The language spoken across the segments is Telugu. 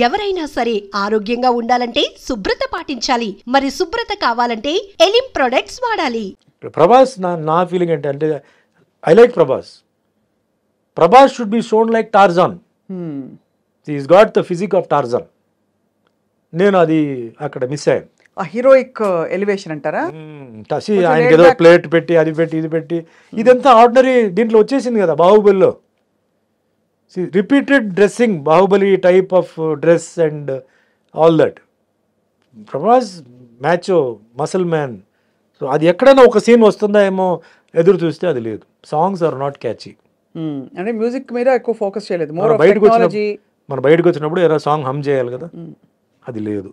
ఎవరైనా సరే ఆరోగ్యంగా ఉండాలంటే శుభ్రత పాటించాలి. మరి శుభ్రత కావాలంటే ఎలిం ప్రొడక్ట్స్ వాడాలి. ప్రభాస్ నా ఫీలింగ్ ఏంటంటే I like Prabhas should be shown like Tarzan. Is got the physique of Tarzan. నేను అది అక్కడ మిస్ అయ్యాను. హీరోయిక్ ఎలివేషన్ అంటారా? ఆయనకి ఏదో ప్లేట్ పెట్టి అది పెట్టి ఇది పెట్టి ఇదంతా ఆర్డినరీ దీంట్లో వచ్చేసింది కదా బాహుబలిలో. Repeated dressing, Baahubali type of dress and all that. Prabhas మ్యాచో muscle man. So అది ఎక్కడైనా ఒక సీన్ వస్తుందా ఏమో ఎదురు చూస్తే అది లేదు. Songs are not catchy. అంటే మ్యూజిక్ మీద ఎక్కువ ఫోకస్ చేయలేదు. మన బయటకు వచ్చినప్పుడు ఏదో సాంగ్ హమ్ చేయాలి కదా, అది లేదు.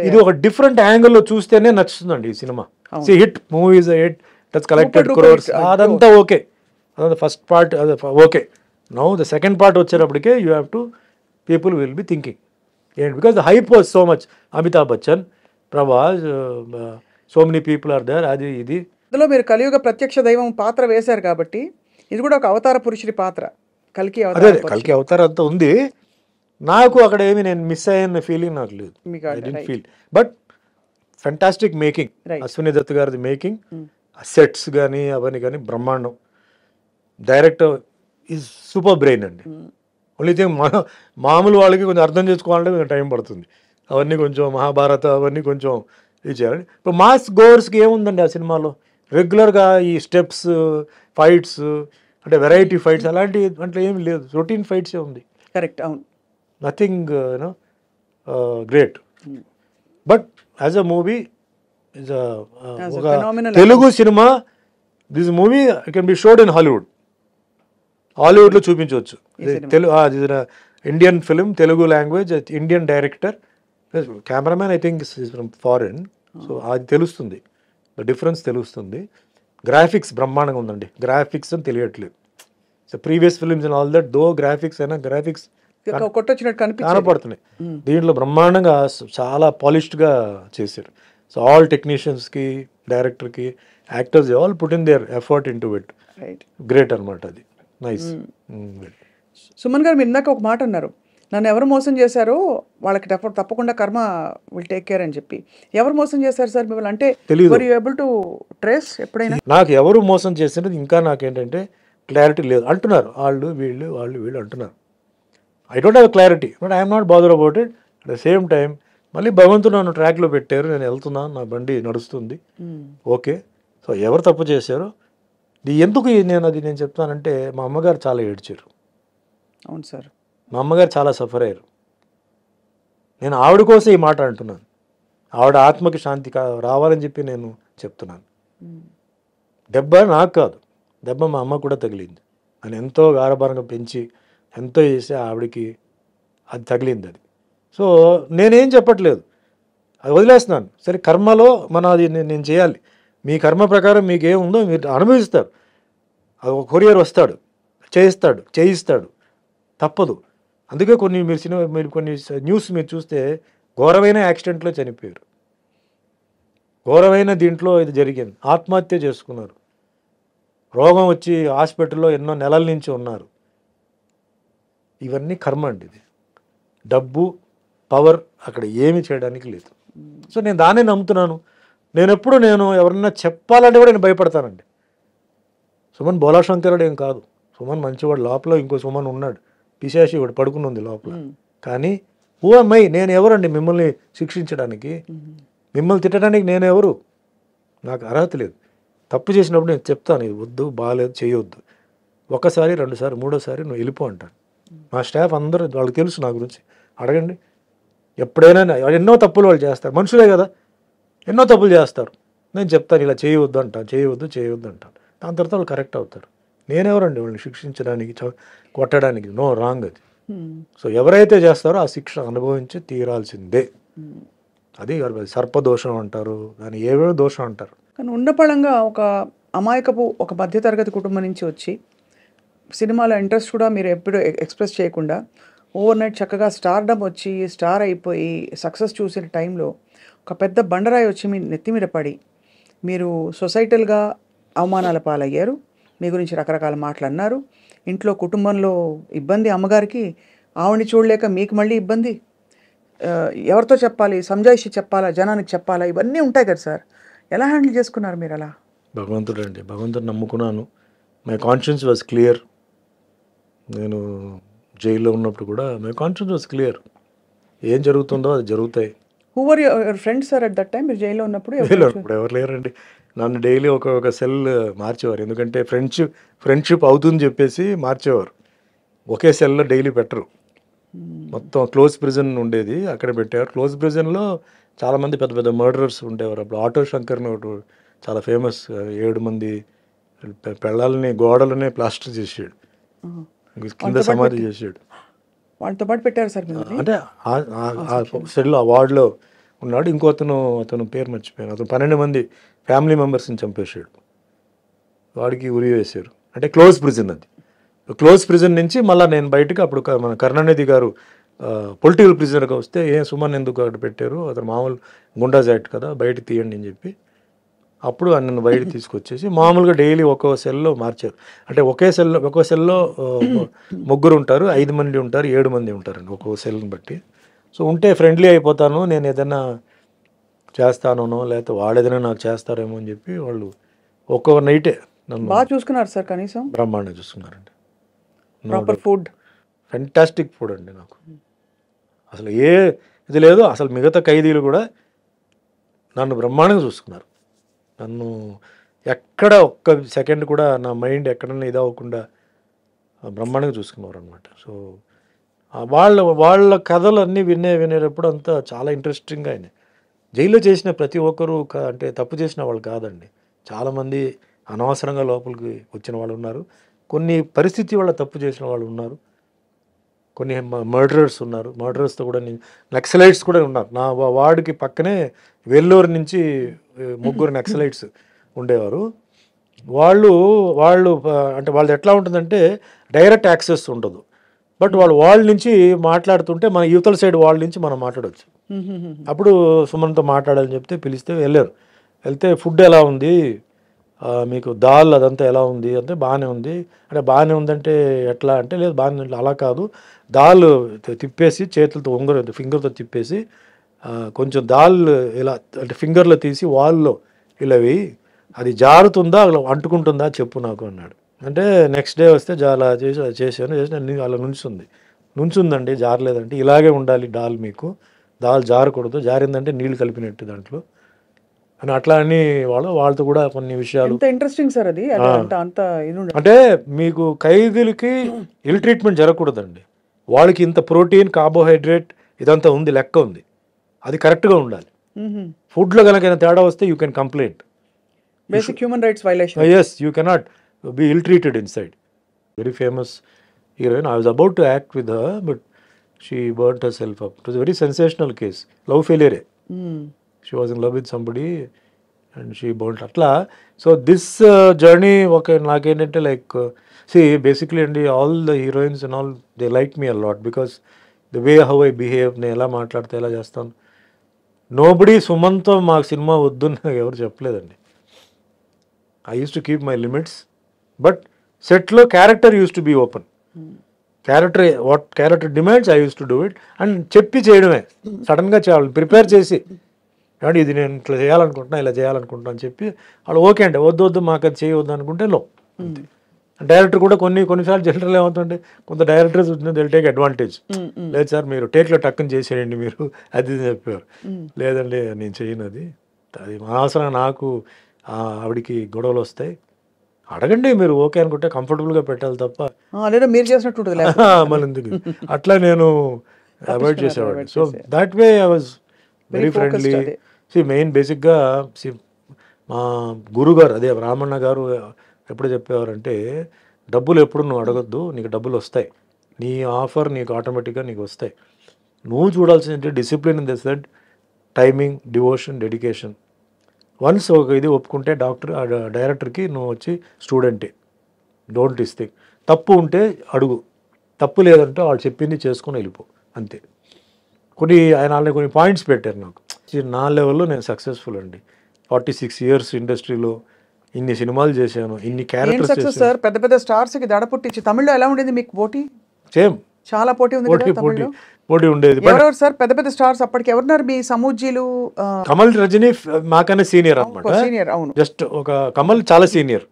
ఇది ఒక డిఫరెంట్ యాంగిల్లో చూస్తేనే నచ్చుతుందండి ఈ సినిమా. Hit movies hit, that's collected crores, అదంతా ఓకే. అదంతా ఫస్ట్ పార్ట్ అది okay. Now the second part వచ్చేటప్పటికే you have to people will be thinking ఏంటి, because the hype was so much. Amitabh Bachchan, Prabhas, so many people are there. అది ఇది ఇందులో మీరు కలియుగ ప్రత్యక్ష దైవం పాత్ర వేశారు కాబట్టి ఇది కూడా ఒక అవతార పురుషుడి పాత్ర. కల్కి అవతార అంతా ఉంది. నాకు అక్కడ ఏమి నేను మిస్ అయ్యన్న ఫీలింగ్ నాకు లేదు. I didn't feel. But fantastic making, Ashwini Dutt గారిది మేకింగ్, సెట్స్ కానీ అవన్నీ కానీ బ్రహ్మాండం. డైరెక్టర్ ఈజ్ సూపర్ బ్రెయిన్ అండి. ఓన్లీ థింగ్ మామూలు వాళ్ళకి కొంచెం అర్థం చేసుకోవాలంటే కొంచెం టైం పడుతుంది. అవన్నీ కొంచెం మహాభారత అవన్నీ కొంచెం ఇది చేయాలండి. ఇప్పుడు మాస్ గోవర్స్కి ఏముందండి ఆ సినిమాలో? రెగ్యులర్గా ఈ స్టెప్స్, ఫైట్స్, అంటే వెరైటీ ఫైట్స్ అలాంటి అంటే ఏమి లేదు. రొటీన్ ఫైట్సే ఉంది. కరెక్ట్, అవును. Nothing you know great. But as a movie is ఒక తెలుగు సినిమా. This movie can be showed in హాలీవుడ్లో చూపించవచ్చు. Indian film, Telugu language, Indian director, cameraman I think is from foreign. So అది తెలుస్తుంది, డిఫరెన్స్ తెలుస్తుంది. గ్రాఫిక్స్ బ్రహ్మాండంగా ఉందండి. గ్రాఫిక్స్ అని తెలియట్లేదు. So previous films and all that, though graphics అయినా గ్రాఫిక్స్ కనపడుతున్నాయి. దీంట్లో బ్రహ్మాండంగా చాలా పాలిష్డ్గా చేశారు. సో ఆల్ టెక్నీషియన్స్కి, డైరెక్టర్కి, actors all put in there effort in to it. Great అనమాట అది. నైస్. సుమన్ గారు, మీరు ఇందాక ఒక మాట అన్నారు, నన్ను ఎవరు మోసం చేశారో వాళ్ళకి తప్పకుండా కర్మ విల్ టేక్ కేర్ అని చెప్పి. ఎవరు మోసం చేశారు సార్ మిమ్మల్ని? అంటే were you able to trace ఎప్పుడైనా? నాకు ఎవరు మోసం చేసినది ఇంకా నాకేంటంటే క్లారిటీ లేదు. అంటున్నారు వాళ్ళు వీళ్ళు అంటున్నారు. I don't have clarity, but I'm not bother about it. At the same time మళ్ళీ భగవంతుడు నన్ను ట్రాక్లో పెట్టారు, నేను వెళ్తున్నాను, నా బండి నడుస్తుంది, ఓకే. సో ఎవరు తప్పు చేశారో ఎందుకు నేను చెప్తానంటే, మా అమ్మగారు చాలా ఏడ్చారు. అవును సార్, మా అమ్మగారు చాలా సఫర్ అయ్యారు. నేను ఆవిడ కోసం ఈ మాట అంటున్నాను. ఆవిడ ఆత్మకి శాంతి రావాలని చెప్పి నేను చెప్తున్నాను. దెబ్బ నాకు కాదు, దెబ్బ మా అమ్మ కూడా తగిలింది. అని ఎంతో గారభారంగా పెంచి ఎంతో చేసి ఆవిడకి అది తగిలింది. అది సో నేనేం చెప్పట్లేదు, అది వదిలేస్తున్నాను. సరే, కర్మలో అది నేను చేయాలి. మీ కర్మ ప్రకారం మీకు ఏముందో మీరు అనుభవిస్తారు. అది ఒక కొరియర్ వస్తాడు, చేయిస్తాడు, తప్పదు. అందుకే మీరు కొన్ని న్యూస్ మీరు చూస్తే ఘోరమైన యాక్సిడెంట్లో చనిపోయారు, ఘోరమైన దీంట్లో ఇది జరిగింది, ఆత్మహత్య చేసుకున్నారు, రోగం వచ్చి హాస్పిటల్లో ఎన్నో నెలల నుంచి ఉన్నారు. ఇవన్నీ కర్మ అండి. ఇది డబ్బు, పవర్ అక్కడ ఏమి చేయడానికి లేదు. సో నేను దాన్నే నమ్ముతున్నాను. నేను ఎవరన్నా చెప్పాలంటే కూడా నేను భయపడతానండి. సుమన్ బోలాశంకరుడు ఏం కాదు, సుమన్ మంచివాడు. లోపల ఇంకో సుమన్ ఉన్నాడు, పిశాచి వాడు పడుకుని ఉంది లోపల. కానీ నేను ఎవరండి మిమ్మల్ని శిక్షించడానికి, మిమ్మల్ని తిట్టడానికి నేను ఎవరు? నాకు అర్హత లేదు. తప్పు చేసినప్పుడు నేను చెప్తాను, ఇది వద్దు, బాగాలేదు, చేయొద్దు. ఒకసారి, రెండుసారి, మూడోసారి నువ్వు వెళ్ళిపో అంటాను. మా స్టాఫ్ అందరూ వాళ్ళకి తెలుసు నా గురించి, అడగండి. ఎప్పుడైనా ఎన్నో తప్పులు వాళ్ళు చేస్తారు, మనుషులే కదా, ఎన్నో తప్పులు చేస్తారు. నేను చెప్తాను, ఇలా చేయవద్దు అంటాను, చేయవద్దు అంటాను. దాని తర్వాత వాళ్ళు కరెక్ట్ అవుతారు. నేనెవరండి వాళ్ళని శిక్షించడానికి, కొట్టడానికి? నో, రాంగ్ అది. సో ఎవరైతే చేస్తారో ఆ శిక్ష అనుభవించి తీరాల్సిందే. అది సర్పదోషం అంటారు, దాన్ని ఏవేవో దోషం అంటారు. కానీ ఉన్నపళంగా ఒక అమాయకపు ఒక మధ్యతరగతి కుటుంబం నుంచి వచ్చి సినిమాలో ఇంట్రెస్ట్ కూడా మీరు ఎప్పుడు ఎక్స్ప్రెస్ చేయకుండా ఓవర్ నైట్ చక్కగా స్టార్డమ్ వచ్చి స్టార్ అయిపోయి సక్సెస్ చూసిన టైంలో ఒక పెద్ద బండరాయి వచ్చి మీ నెత్తి మీద పడి మీరు సొసైటల్గా అవమానాల పాలయ్యారు. మీ గురించి రకరకాల మాటలు అన్నారు. ఇంట్లో కుటుంబంలో ఇబ్బంది, అమ్మగారికి ఆవిడని చూడలేక మీకు మళ్ళీ ఇబ్బంది, ఎవరితో చెప్పాలి, సంజాయిషి చెప్పాలా, జనానికి చెప్పాలా, ఇవన్నీ ఉంటాయి కదా సార్. ఎలా హ్యాండిల్ చేసుకున్నారు మీరు అలా? భగవంతుడు అండి, భగవంతుడు నమ్ముకున్నాను. My conscience was clear. నేను జైల్లో ఉన్నప్పుడు కూడా మై కాన్షియన్స్ వాజ్ క్లియర్. ఏం జరుగుతుందో అది జరుగుతాయి. Who are your friends sir at that time? మీరు జైల్లో ఉన్నప్పుడు జైల్లో ఉన్నప్పుడు ఎవరు లేరండి. నన్ను డైలీ ఒక సెల్ మార్చేవారు, ఎందుకంటే ఫ్రెండ్షిప్ అవుతుంది చెప్పేసి మార్చేవారు. ఒకే సెల్లో డైలీ పెట్టరు. మొత్తం క్లోజ్ ప్రిజన్ ఉండేది, అక్కడ పెట్టేవారు. క్లోజ్ ప్రిజన్లో చాలామంది పెద్ద పెద్ద మర్డరర్స్ ఉండేవారు. అప్పుడు ఆటో శంకర్ని ఒకటి చాలా ఫేమస్, 7 మంది పెళ్ళాలని గోడలనే ప్లాస్టర్ చేసాడు, కింద సమాధి చేసాడు. వాళ్ళతో పాటు పెట్టారు సార్ మీరు? అంటే ఆ సెల్ ఆ వార్డులో ఉన్నాడు. అతను పేరు మర్చిపోయాను. అతను 12 మంది ఫ్యామిలీ మెంబర్స్ని చంపేశాడు. వాడికి ఉరి వేశారు. అంటే క్లోజ్ ప్రిజన్ అది. క్లోజ్ ప్రిజన్ నుంచి మళ్ళీ నేను బయటకు, అప్పుడు మన కరుణానిధి గారు పొలిటికల్ ప్రిజనర్గా వస్తే సుమన్ ఎందుకు అక్కడ పెట్టారు, అతను మామూలు గుండాజ్ యాక్ట్ కదా, బయట తీయండి అని చెప్పి అప్పుడు నన్ను బయట తీసుకొచ్చేసి మామూలుగా డైలీ ఒక్కో సెల్లో మార్చారు. అంటే ఒక్కో సెల్లో 3 ఉంటారు, 5 మంది ఉంటారు, 7 మంది ఉంటారండి ఒక్కో సెల్ని బట్టి. సో ఉంటే ఫ్రెండ్లీ అయిపోతాను, నేను ఏదైనా చేస్తానో లేకపోతే వాళ్ళు ఏదైనా నాకు చేస్తారేమో అని చెప్పి వాళ్ళు ఒక్కో నైటే నన్ను బాగా చూసుకున్నారు సార్, కనీసం బ్రహ్మాండంగా చూసుకున్నారండి. ప్రాపర్ ఫుడ్, ఫెంటాస్టిక్ ఫుడ్ అండి. నాకు అసలు ఇది లేదు. అసలు మిగతా ఖైదీలు కూడా నన్ను బ్రహ్మాండంగా చూసుకున్నారు. నన్ను ఎక్కడ ఒక్క సెకండ్ కూడా నా మైండ్ ఎక్కడన్నా ఇది అవ్వకుండా బ్రహ్మాండంగా చూసుకున్నారు అనమాట. సో వాళ్ళ కథలు అన్నీ వినేటప్పుడు అంతా చాలా ఇంట్రెస్టింగ్గా అయినాయి. జైల్లో చేసిన ప్రతి ఒక్కరూ అంటే తప్పు చేసిన వాళ్ళు కాదండి. చాలామంది అనవసరంగా లోపలికి వచ్చిన వాళ్ళు ఉన్నారు, కొన్ని పరిస్థితి వల్ల తప్పు చేసిన వాళ్ళు ఉన్నారు, కొన్ని మర్డరర్స్ ఉన్నారు. మర్డరర్స్తో కూడా నక్సలైట్స్ కూడా ఉన్నారు. నా వార్డుకి పక్కనే వెల్లూరు నుంచి 3 నక్సలైట్స్ ఉండేవారు. వాళ్ళు అంటే వాళ్ళది ఎట్లా ఉంటుందంటే డైరెక్ట్ యాక్సెస్ ఉండదు. బట్ వాళ్ళ నుంచి మాట్లాడుతుంటే మన యువతల సైడ్ వాళ్ళ నుంచి మనం మాట్లాడవచ్చు. అప్పుడు సుమన్తో మాట్లాడాలని చెప్తే పిలిస్తే వెళ్తే ఫుడ్ ఎలా ఉంది, మీకు దాల్ అదంతా ఎలా ఉంది అంటే బాగానే ఉంది. అంటే బాగానే ఉందంటే ఎట్లా అంటే లేదు బాగానే ఉంది. అలా కాదు, దాల్ తిప్పేసి చేతులతో ఫింగర్తో తిప్పేసి కొంచెం దాల్ ఇలా అంటే ఫింగర్లో తీసి వాల్లో ఇలా వేయి, అది జారుతుందా అలా అంటుకుంటుందా చెప్పు నాకు అన్నాడు. అంటే నెక్స్ట్ డే వస్తే అలా చేశాను అలా నుంచుందండి, జారలేదంటే ఇలాగే ఉండాలి దాల్, మీకు దాల్ జారకూడదు, జారిందంటే నీళ్ళు కలిపినట్టు దాంట్లో అని అట్లా అని వాళ్ళతో కూడా కొన్ని విషయాలు. ఇంట్రెస్టింగ్ సార్ అది. అంటే మీకు ఖైదీలకి ఇల్ ట్రీట్మెంట్ జరగకూడదండి. వాళ్ళకి ఇంత ప్రోటీన్, కార్బోహైడ్రేట్ ఇదంతా ఉంది, లెక్క ఉంది, అది కరెక్ట్గా ఉండాలి. ఫుడ్లో కనుక తేడా వస్తే you can complaint. Basic human rights violation. Yes, you cannot be ill-treated inside. Very famous heroine. I was about to act with her, but she burnt herself up. It was a very sensational case. Love failure. She was in love with somebody and she burnt. Atla. So this journey, okay, nakenante like see basically and all the heroines and all, they like me a lot because the way how I behave, ne ela maatladta ela chestanu. Nobody Sumanto maaku cinema vaddu na evaru cheppaledanడి. I used to keep my limits, but set lo character used to be open. What character demands I used to do it, and చెప్పి చేయడమే. సడన్గా చేయాలి, ప్రిపేర్ చేసి అంటే ఇది నేను ఇట్లా చేయాలనుకుంటున్నా, ఇలా చేయాలనుకుంటున్నా అని చెప్పి వాళ్ళు ఓకే అంటే వద్దు మాకు అది చేయవద్దు అనుకుంటే డైరెక్టర్ కూడా కొన్నిసార్లు జనరల్ ఏమవుతుంటే కొంత డైరెక్టర్స్ దిల్ టేక్ అడ్వాంటేజ్. లేదు సార్ మీరు టేక్లో టక్కుని చేసేయండి మీరు అది చెప్పేవారు. లేదండి నేను చేయను, అది అనవసరంగా నాకు ఆవిడికి గొడవలు వస్తాయి, అడగండి మీరు ఓకే అనుకుంటే కంఫర్టబుల్గా పెట్టాలి తప్ప లేదా మీరు చేసినట్టు మళ్ళీ ఎందుకు అట్లా నేను అవాయిడ్ చేసేవాడిని. So that way I was very friendly. Main బేసిక్గా మా గురుగారు అదే రామన్న గారు ఎప్పుడు చెప్పేవారంటే డబ్బులు ఎప్పుడు నువ్వు అడగొద్దు, నీకు డబ్బులు వస్తాయి, నీ ఆఫర్ నీకు ఆటోమేటిక్గా నీకు వస్తాయి. నువ్వు చూడాల్సింది discipline in the set, timing, devotion, dedication. Once ఒక ఇది ఒప్పుకుంటే డైరెక్టర్కి నువ్వు వచ్చి స్టూడెంటే, డోంట్ థింక్. తప్పు ఉంటే అడుగు, తప్పు లేదంటే వాళ్ళు చెప్పింది చేసుకొని వెళ్ళిపో అంతే. ఆయన కొన్ని పాయింట్స్ పెట్టారు నాకు. నా లెవెల్లో నేను సక్సెస్ఫుల్ అండి. 46 years ఇండస్ట్రీలో ఇన్ని సినిమాలు చేశాను, ఇన్ని క్యారెక్టర్స్ చేశాను. పెద్ద పెద్ద స్టార్స్కి దడ పుట్టించి తమిళ్లో ఎలా ఉండేది మీకు పోటీ? సేమ్ చాలా పోటీ ఉంది పోటీ కదా పోటీ తమిళ్లో. పోటీ ఉండేది. ఎవరెవరు సార్ పెద్ద పెద్ద స్టార్స్ అప్పటికి ఎవరున్నారు మీ సమూజీలు? కమల్ రజనీ మాకన్నా సీనియర్ అనమాట. సీనియర్, అవును. జస్ట్ ఒక కమల్ చాలా సీనియర్,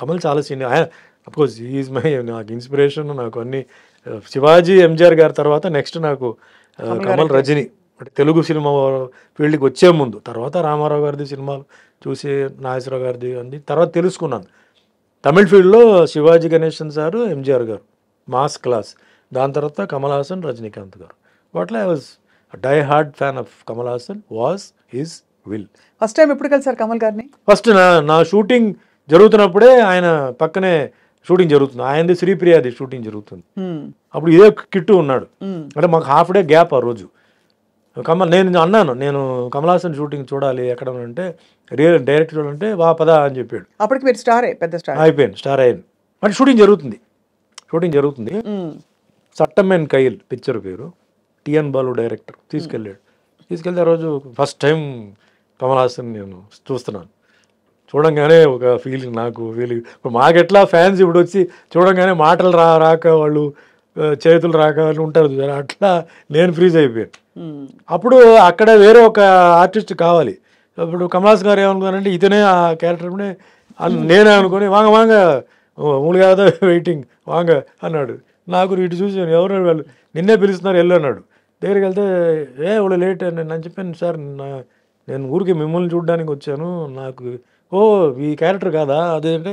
కమల్ చాలా సీనియర్. ఆయన అఫ్కోర్స్ ఈజ్ మై నాకు ఇన్స్పిరేషన్. నాకు అన్ని శివాజీ ఎంజిఆర్ గారి తర్వాత నెక్స్ట్ నాకు కమల్ రజనీ. అంటే తెలుగు సినిమా ఫీల్డ్కి వచ్చే ముందు, తర్వాత రామారావు గారిది సినిమాలు చూసి నాగేశ్వరరావు గారిది అన్ని తర్వాత తెలుసుకున్నాను. తమిళ్ ఫీల్డ్లో శివాజీ గణేశన్ సారు, ఎంజిఆర్ గారు మాస్ క్లాస్. దాని తర్వాత కమల్ హాసన్, రజనీకాంత్ గారు. వాటిలో I was die hard fan of Kamal Haasan, was his will. First time ఎప్పుడు కలిసారు కమల్ గారిని? ఫస్ట్ నా షూటింగ్ జరుగుతున్నప్పుడే ఆయన పక్కనే షూటింగ్ జరుగుతుంది. ఆయనది శ్రీప్రియాది షూటింగ్ జరుగుతుంది. అప్పుడు ఇదే కిట్టు ఉన్నాడు. అంటే మాకు హాఫ్ డే గ్యాప్ ఆ రోజు. నేను అన్నాను, నేను కమల్ హాసన్ షూటింగ్ చూడాలి ఎక్కడ అంటే, డైరెక్ట్ చూడాలంటే వా పదా అని చెప్పాడు. అప్పటికి మీరు స్టారే, పెద్ద స్టార్ అయిపోయాను, స్టార్ అయ్యాను. అంటే షూటింగ్ జరుగుతుంది. సట్టమెన్ కైల్ పిక్చర్ పేరు. టిఎన్ బాలు డైరెక్టర్ తీసుకెళ్ళి ఆ రోజు ఫస్ట్ టైం కమల్ హాసన్ నేను చూస్తున్నాను. చూడంగానే ఒక ఫీలింగ్, నాకు ఫీలింగ్. ఇప్పుడు మాకెట్లా ఫ్యాన్స్ ఇప్పుడు వచ్చి చూడంగానే మాటలు రాక వాళ్ళు చేతులు రాక వాళ్ళు ఉంటారు, అట్లా నేను ఫ్రీజ్ అయిపోయాను. అప్పుడు అక్కడ వేరే ఒక ఆర్టిస్ట్ కావాలి. ఇప్పుడు కమల్ హాసన్ గారు ఏమనుకున్నారంటే ఇతనే ఆ క్యారెక్టర్ నేనే అనుకుని వాంగ మూడు కాదా వెయిటింగ్ వాంగ అన్నాడు. నాకు ఇటు చూసాను, ఎవరు వాళ్ళు నిన్నే పిలుస్తున్నారు వెళ్ళు అన్నాడు. దగ్గరికి వెళ్తే వాళ్ళు లేట్ అని నేను చెప్పాను, సార్ నేను ఊరికి మిమ్మల్ని చూడడానికి వచ్చాను, నాకు ఈ క్యారెక్టర్ కాదా అదేంటే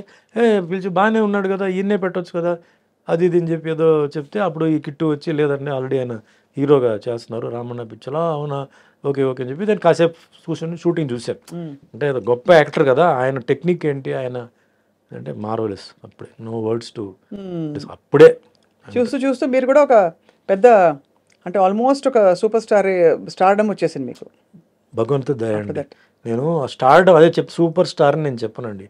పిలిచి బాగానే ఉన్నాడు కదా, ఈయన్నే పెట్టవచ్చు కదా అది ఇది అని చెప్పి ఏదో చెప్తే, అప్పుడు ఈ కిట్టు వచ్చి లేదండి ఆల్రెడీ ఆయన హీరోగా చేస్తున్నారు రామన్న పిక్చర్లో. అవునా, ఓకే ఓకే అని చెప్పి నేను కాసేపు కూర్చొని షూటింగ్ చూశాను. అంటే గొప్ప యాక్టర్ కదా, ఆయన టెక్నిక్ ఏంటి, ఆయన అంటే మార్వెలస్. అప్పుడే నో వర్డ్స్ టు. అప్పుడే చూస్తూ మీరు కూడా ఒక పెద్ద, అంటే ఆల్మోస్ట్ ఒక సూపర్ స్టార్డమ్ వచ్చేసింది మీకు. భగవంతుడి దయ అండి. నేను స్టార్డమ్ అదే సూపర్ స్టార్ అని నేను చెప్పనండి,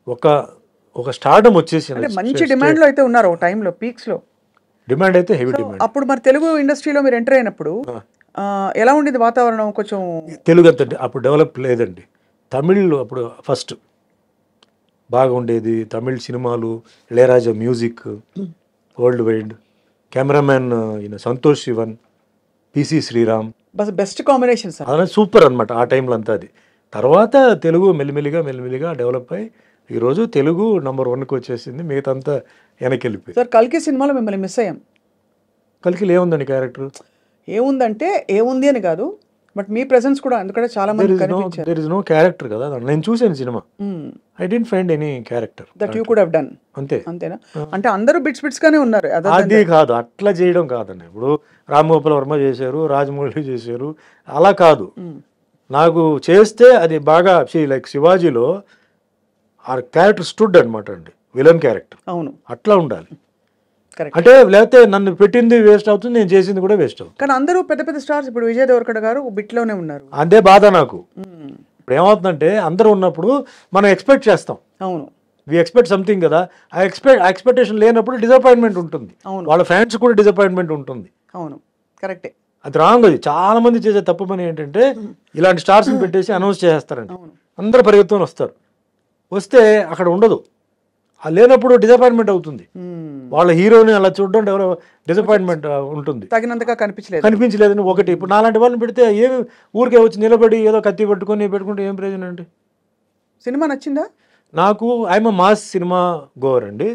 ఒక స్టార్డమ్ వచ్చేసింది. మంచి డిమాండ్ లో అయితే ఉన్నారు ఒక టైంలో, పీక్స్ లో డిమాండ్ అయితే హెవీ డిమాండ్. అప్పుడు మరి తెలుగు ఇండస్ట్రీలో మీరు ఎంటర్ అయినప్పుడు ఎలా ఉండేది వాతావరణం? కొంచెం తెలుగు అంత అప్పుడు డెవలప్ లేదండి. తమిళ్ అప్పుడు ఫస్ట్ బాగా ఉండేది. తమిళ్ సినిమాలు, Ilaiyaraaja music world wide, cameraman ఈయన Santosh Sivan, PC Sreeram, best combination sir. అదే సూపర్ అనమాట ఆ టైంలో అంతా. అది తర్వాత తెలుగు మెల్లిమెల్లిగా డెవలప్ అయ్యి ఈరోజు తెలుగు నంబర్ 1కి వచ్చేసింది. మిగతా అంతా వెనక్కి వెళ్ళిపోయి. సార్ కల్కి సినిమాలో మిమ్మల్ని మిస్ అయ్యాం. కల్కిలో ఏముందండి క్యారెక్టర్? ఏముందంటే ఏముంది అని కాదు, బట్ మీ ప్రెసెన్స్ కూడా ఎందుకంటే చాలా మంది కనిపించారు. దేర్ ఇస్ నో క్యారెక్టర్ కదా. నేను చూసాను cinema, I didn't find any character that you could have done. అంతేనా? అంటే అందరూ బిట్స్ గానే ఉన్నారు. అది కాదు, అట్లా చేయడం కాదండి. ఇప్పుడు రామ్ గోపాల్ వర్మ చేశారు, రాజమౌళి చేశారు, అలా కాదు. నాకు చేస్తే అది బాగా లైక్ శివాజీలో ఆ క్యారెక్టర్ స్టూడ్ అనమాట అండి, విలన్ క్యారెక్టర్. అవును, అట్లా ఉండాలి. అంటే లేకపోతే నన్ను పెట్టింది వేస్ట్ అవుతుంది, నేను చేసింది కూడా వేస్ట్ అవుతుంది. కానీ అందరూ పెద్ద పెద్ద స్టార్స్, ఇప్పుడు విజయ్ దేవరకొండ గారు బిట్లోనే ఉన్నారు. అదే బాధ నాకు. ఇప్పుడు ఏమవుతుందంటే అందరూ ఉన్నప్పుడు మనం ఎక్స్పెక్ట్ చేస్తాం. అవును, వి ఎక్స్పెక్ట్ సంథింగ్ కదా. ఆ ఎక్స్పెక్టేషన్ లేనప్పుడు డిసప్పాయింట్మెంట్ ఉంటుంది. వాళ్ళ ఫ్యాన్స్ కూడా డిసప్పాయింట్మెంట్ ఉంటుంది. అవును, కరెక్టే. అది రాంగ్. అది చాలా మంది చేసే తప్పు పని ఏంటంటే ఇలాంటి స్టార్స్ని పెట్టేసి అనౌన్స్ చేస్తారండి. అందరు పరిగెత్తుకొని వస్తే అక్కడ ఉండదు. లేనప్పుడు డిసప్పాయింట్మెంట్ అవుతుంది. వాళ్ళ హీరోని అలా చూడడం డిసప్పాయింట్మెంట్ ఉంటుంది. తగినంతగా కనిపించలేదని ఒకటి. ఇప్పుడు నాలాంటి వాళ్ళని పెడితే ఏమి ఊరికే వచ్చి నిలబడి ఏదో కత్తి పెట్టుకుంటే ఏం ప్రయోజనం అండి? సినిమా నచ్చిందా నాకు? ఐఎమ్ మాస్ సినిమా గోవర్ అండి.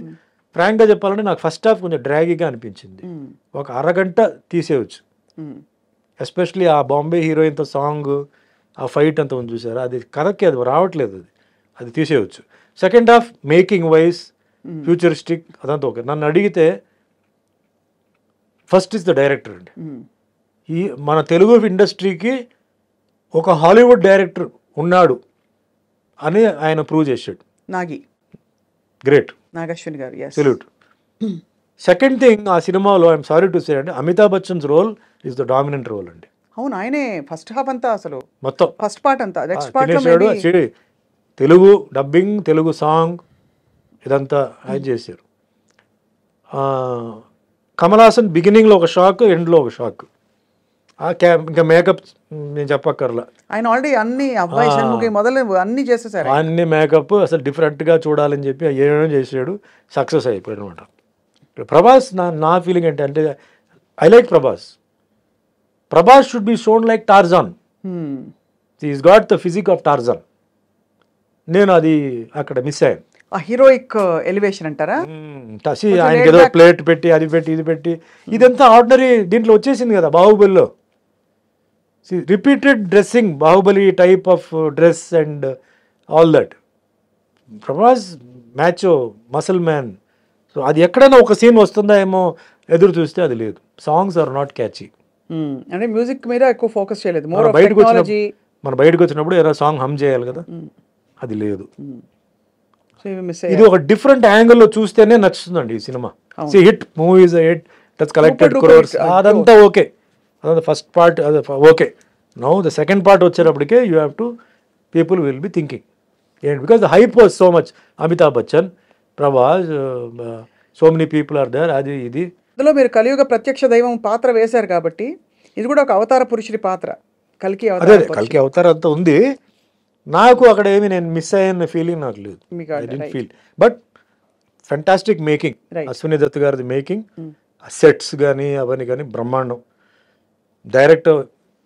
ఫ్రాంక్గా చెప్పాలంటే నాకు ఫస్ట్ హాఫ్ కొంచెం డ్రాగీగా అనిపించింది. ఒక అరగంట తీసేయచ్చు. ఎస్పెషలీ ఆ బాంబే హీరోయిన్తో సాంగ్, ఆ ఫైట్ అంతా ఉంది చూసారా, అది కరెక్ట్గా అది రావట్లేదు. అది తీసేయచ్చు. Second half making wise, futuristic అదంతా ఓకే. నన్ను అడిగితే ఫస్ట్ ఇస్ ద డైరెక్టర్ అండి. మన తెలుగు ఇండస్ట్రీకి ఒక హాలీవుడ్ డైరెక్టర్ ఉన్నాడు అని ఆయన ప్రూవ్ చేశాడు. గ్రేట్ నాగశ్విన్ గారు. సెల్యూట్. సెకండ్ థింగ్, ఆ సినిమాలో ఐఎమ్ సారీ టు సే అండి, Amitabh Bachchan's role is the dominant role అండి. అవును, ఆయనే ఫస్ట్ హాఫ్ అంతా, అసలు మొత్తం ఫస్ట్ పార్ట్ అంతా. Next part Telugu dubbing, Telugu song ఇదంతా ఆయన చేశారు. కమల్ హాసన్ బిగినింగ్లో ఒక షాక్, ఎండ్లో ఒక షాక్. ఇంకా మేకప్ నేను చెప్పక్కర్లా, ఆయన ఆల్రెడీ అన్ని అబ్బాయి షణ్ముఖి మొదలు అన్ని చేసేసారు. అన్ని మేకప్ అసలు డిఫరెంట్గా చూడాలని చెప్పి ఏమేమో చేసాడు, సక్సెస్ అయిపోయాడు అనమాట. ప్రభాస్ నా ఫీలింగ్ ఏంటంటే I like Prabhas should be shown like Tarzan. Is got the physique of Tarzan. నేను అది అక్కడ మిస్ అయ్యాను. ఆ హీరోయిక్ ఎలివేషన్ అంటారా? ఆయనకి ఏదో ప్లేట్ పెట్టి అది పెట్టి ఇది పెట్టి ఇదంతా ఆర్డినరీ దీంట్లో వచ్చేసింది కదా బాహుబలిలో. Repeated dressing, Baahubali type of dress and all that. Prabhas మ్యాచో muscle man. So అది ఎక్కడైనా ఒక సీన్ వస్తుందా ఏమో ఎదురు చూస్తే అది లేదు. Songs are not catchy. అంటే మ్యూజిక్ మీద ఎక్కువ ఫోకస్ చేయలేదు. మన బయటకు వచ్చినప్పుడు ఏదో సాంగ్ హమ్ చేయాలి కదా, అది లేదు. ఇది ఒక డిఫరెంట్ యాంగిల్లో చూస్తేనే నచ్చుతుందండి ఈ సినిమా. Hit movies hit that's collected crores, అదంతా ఓకే. అదంతా ఫస్ట్ పార్ట్ అది okay. Now the second part వచ్చేటప్పటికే you have to people will be thinking ఏంటి, because the hype was so much. Amitabh Bachchan, Prabhas, so many people are there. అది ఇది ఇందులో మీరు కలియుగ ప్రత్యక్ష దైవం పాత్ర వేశారు కాబట్టి ఇది కూడా ఒక అవతార పురుషుడి పాత్ర. కల్కి అదే కల్కి అవతారం అంతా ఉంది. నాకు అక్కడ ఏమి నేను మిస్ అయ్యన్న ఫీలింగ్ నాకు లేదు. I didn't feel. But fantastic making, Ashwini Dutt గారిది మేకింగ్, సెట్స్ కానీ అవన్నీ కానీ బ్రహ్మాండం. డైరెక్టర్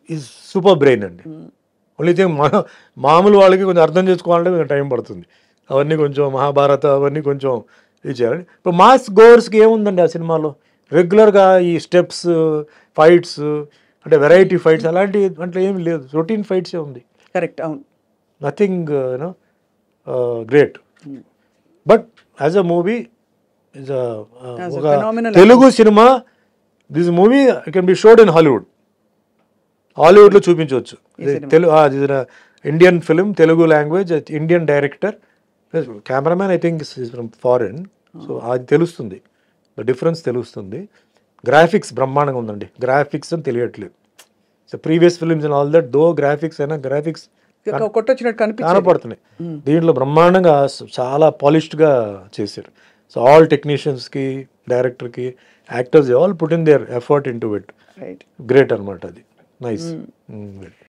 ఈజ్ సూపర్ బ్రెయిన్ అండి. ఓన్లీ థింగ్ మామూలు వాళ్ళకి కొంచెం అర్థం చేసుకోవాలంటే కొంచెం టైం పడుతుంది. అవన్నీ కొంచెం మహాభారత అవన్నీ కొంచెం ఇది చేయాలి. ఇప్పుడు మాస్ గోవర్స్కి ఏముందండి ఆ సినిమాలో? రెగ్యులర్గా ఈ స్టెప్స్, ఫైట్స్, అంటే వెరైటీ ఫైట్స్ అలాంటి అంటే ఏమి లేదు. రొటీన్ ఫైట్సే ఉంది. కరెక్ట్, అవును. Nothing you know great. But as a movie is ఒక తెలుగు సినిమా. This movie can be showed in హాలీవుడ్లో చూపించవచ్చు. Indian film, Telugu language, Indian director, cameraman I think is from foreign. So అది తెలుస్తుంది, ద డిఫరెన్స్ తెలుస్తుంది. గ్రాఫిక్స్ బ్రహ్మాండంగా ఉందండి. గ్రాఫిక్స్ అని తెలియట్లేదు. So previous films and all that though graphics అయినా గ్రాఫిక్స్ కనపడుతున్నాయి. దీంట్లో బ్రహ్మాండంగా చాలా పాలిష్డ్గా చేశారు. సో ఆల్ టెక్నీషియన్స్కి, డైరెక్టర్కి, actors all put in there effort in to it. Great అనమాట అది. నైస్.